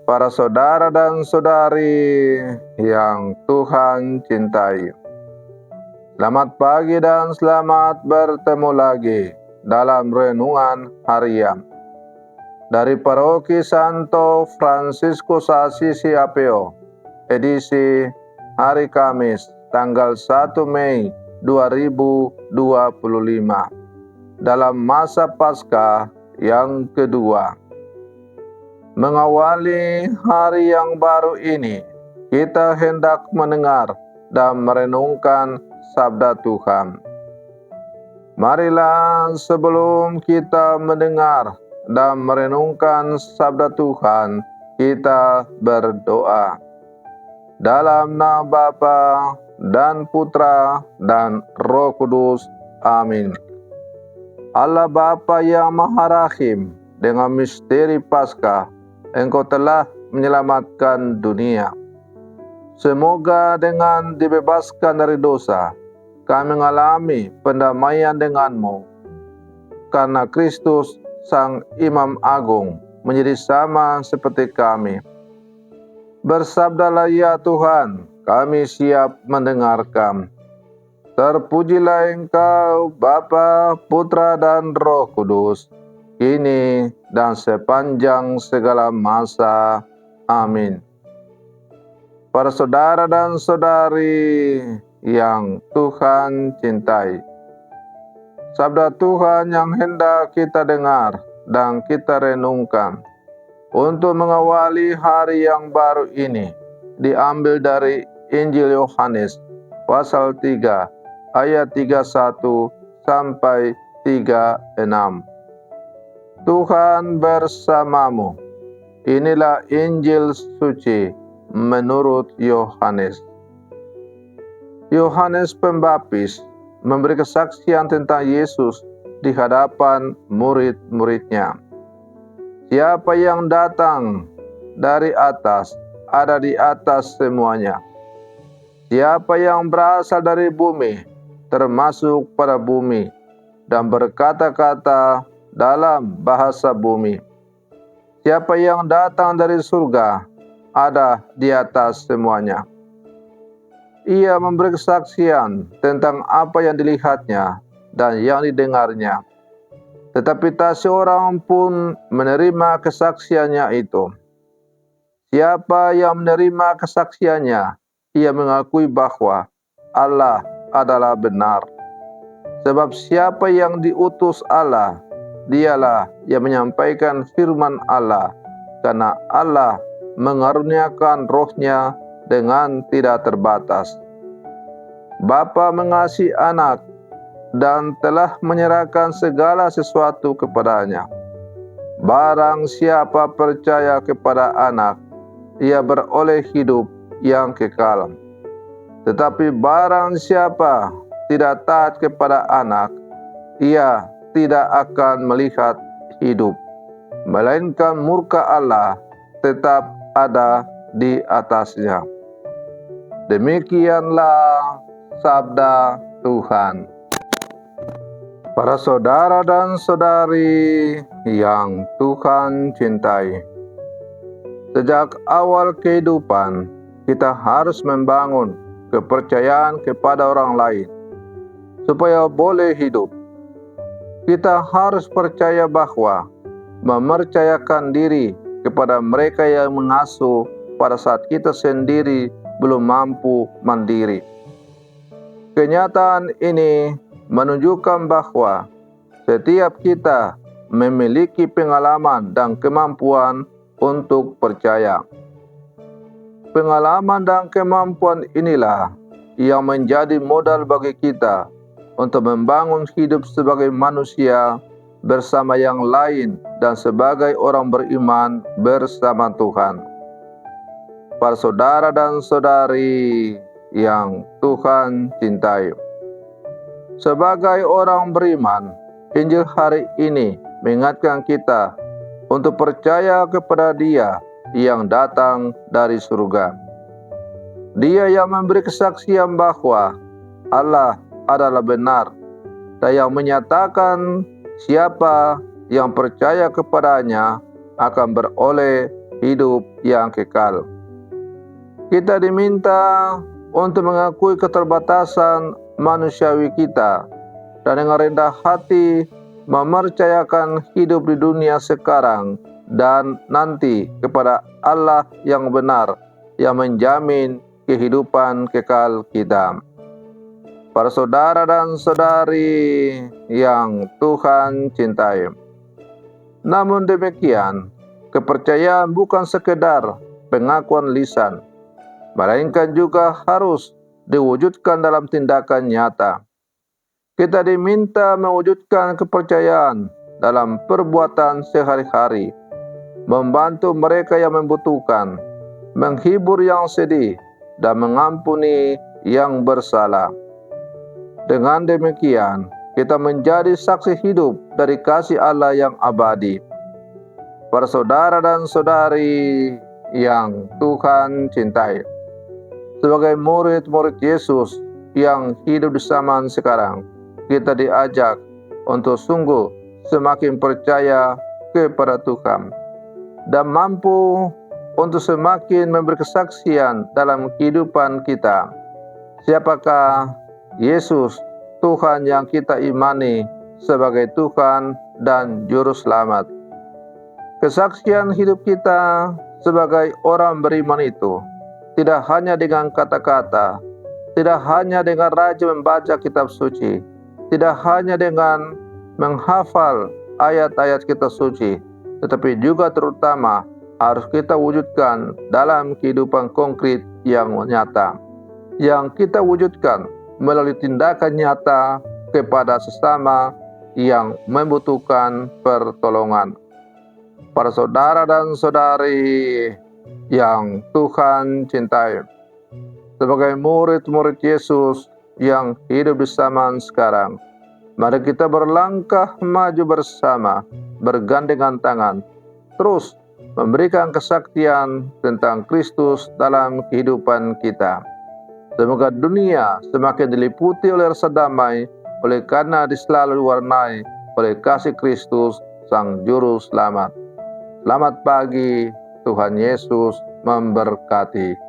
para saudara dan saudari yang Tuhan cintai. Selamat pagi dan selamat bertemu lagi dalam renungan harian dari Paroki Santo Fransiskus Assisi Apeo, edisi hari Kamis, tanggal 1 Mei 2025, dalam masa Paskah yang kedua. Mengawali hari yang baru ini, kita hendak mendengar dan merenungkan sabda Tuhan. Marilah sebelum kita mendengar dan merenungkan sabda Tuhan, kita berdoa. Dalam nama Bapa dan Putra dan Roh Kudus. Amin. Allah Bapa yang Maha Rahim, dengan misteri Paskah, Engkau telah menyelamatkan dunia. Semoga dengan dibebaskan dari dosa, kami mengalami pendamaian denganmu. Karena Kristus, Sang Imam Agung, menjadi sama seperti kami. Bersabdalah ya Tuhan, kami siap mendengarkan. Terpujilah Engkau, Bapa, Putra, dan Roh Kudus, kini dan sepanjang segala masa. Amin. Para saudara dan saudari yang Tuhan cintai, sabda Tuhan yang hendak kita dengar dan kita renungkan untuk mengawali hari yang baru ini diambil dari Injil Yohanes pasal 3 ayat 31 sampai 36. Tuhan bersamamu. Inilah Injil suci menurut Yohanes. Yohanes Pembaptis memberi kesaksian tentang Yesus di hadapan murid-muridnya. Siapa yang datang dari atas ada di atas semuanya. Siapa yang berasal dari bumi termasuk pada bumi dan berkata-kata dalam bahasa bumi. Siapa yang datang dari surga ada di atas semuanya. Ia memberi kesaksian tentang apa yang dilihatnya dan yang didengarnya. Tetapi tak seorang pun menerima kesaksiannya itu. Siapa yang menerima kesaksiannya, ia mengakui bahwa Allah adalah benar. Sebab siapa yang diutus Allah, dialah yang menyampaikan firman Allah, karena Allah mengaruniakan rohnya dengan tidak terbatas. Bapa mengasihi anak dan telah menyerahkan segala sesuatu kepadanya. Barang siapa percaya kepada anak, ia beroleh hidup yang kekal. Tetapi barang siapa tidak taat kepada anak, ia tidak akan melihat hidup, melainkan murka Allah tetap ada di atasnya. Demikianlah sabda Tuhan. Para saudara dan saudari yang Tuhan cintai, sejak awal kehidupan kita harus membangun kepercayaan kepada orang lain supaya boleh hidup. Kita harus percaya bahwa mempercayakan diri kepada mereka yang mengasuh pada saat kita sendiri belum mampu mandiri. Kenyataan ini menunjukkan bahwa setiap kita memiliki pengalaman dan kemampuan untuk percaya. Pengalaman dan kemampuan inilah yang menjadi modal bagi kita untuk membangun hidup sebagai manusia bersama yang lain dan sebagai orang beriman bersama Tuhan. Para saudara dan saudari yang Tuhan cintai, sebagai orang beriman, Injil hari ini mengingatkan kita untuk percaya kepada Dia yang datang dari surga. Dia yang memberi kesaksian bahwa Allah adalah benar dan yang menyatakan siapa yang percaya kepadanya akan beroleh hidup yang kekal. Kita diminta untuk mengakui keterbatasan manusiawi kita dan dengan rendah hati mempercayakan hidup di dunia sekarang dan nanti kepada Allah yang benar yang menjamin kehidupan kekal kita. Para saudara dan saudari yang Tuhan cintai, namun demikian, kepercayaan bukan sekedar pengakuan lisan, melainkan juga harus diwujudkan dalam tindakan nyata. Kita diminta mewujudkan kepercayaan dalam perbuatan sehari-hari, membantu mereka yang membutuhkan, menghibur yang sedih, dan mengampuni yang bersalah. Dengan demikian, kita menjadi saksi hidup dari kasih Allah yang abadi. Para saudara dan saudari yang Tuhan cintai, sebagai murid-murid Yesus yang hidup di zaman sekarang, kita diajak untuk sungguh semakin percaya kepada Tuhan dan mampu untuk semakin memberi kesaksian dalam kehidupan kita. Siapakah Yesus, Tuhan yang kita imani sebagai Tuhan dan Juru Selamat? Kesaksian hidup kita sebagai orang beriman itu tidak hanya dengan kata-kata, tidak hanya dengan rajin membaca kitab suci, tidak hanya dengan menghafal ayat-ayat kitab suci, tetapi juga terutama harus kita wujudkan dalam kehidupan konkret yang nyata, yang kita wujudkan melalui tindakan nyata kepada sesama yang membutuhkan pertolongan. Para saudara dan saudari yang Tuhan cintai, sebagai murid-murid Yesus yang hidup di zaman sekarang, mari kita berlangkah maju bersama, bergandengan tangan, terus memberikan kesaksian tentang Kristus dalam kehidupan kita. Semoga dunia semakin diliputi oleh rasa damai, oleh karena selalu diwarnai oleh kasih Kristus, Sang Juru Selamat. Selamat pagi, Tuhan Yesus memberkati.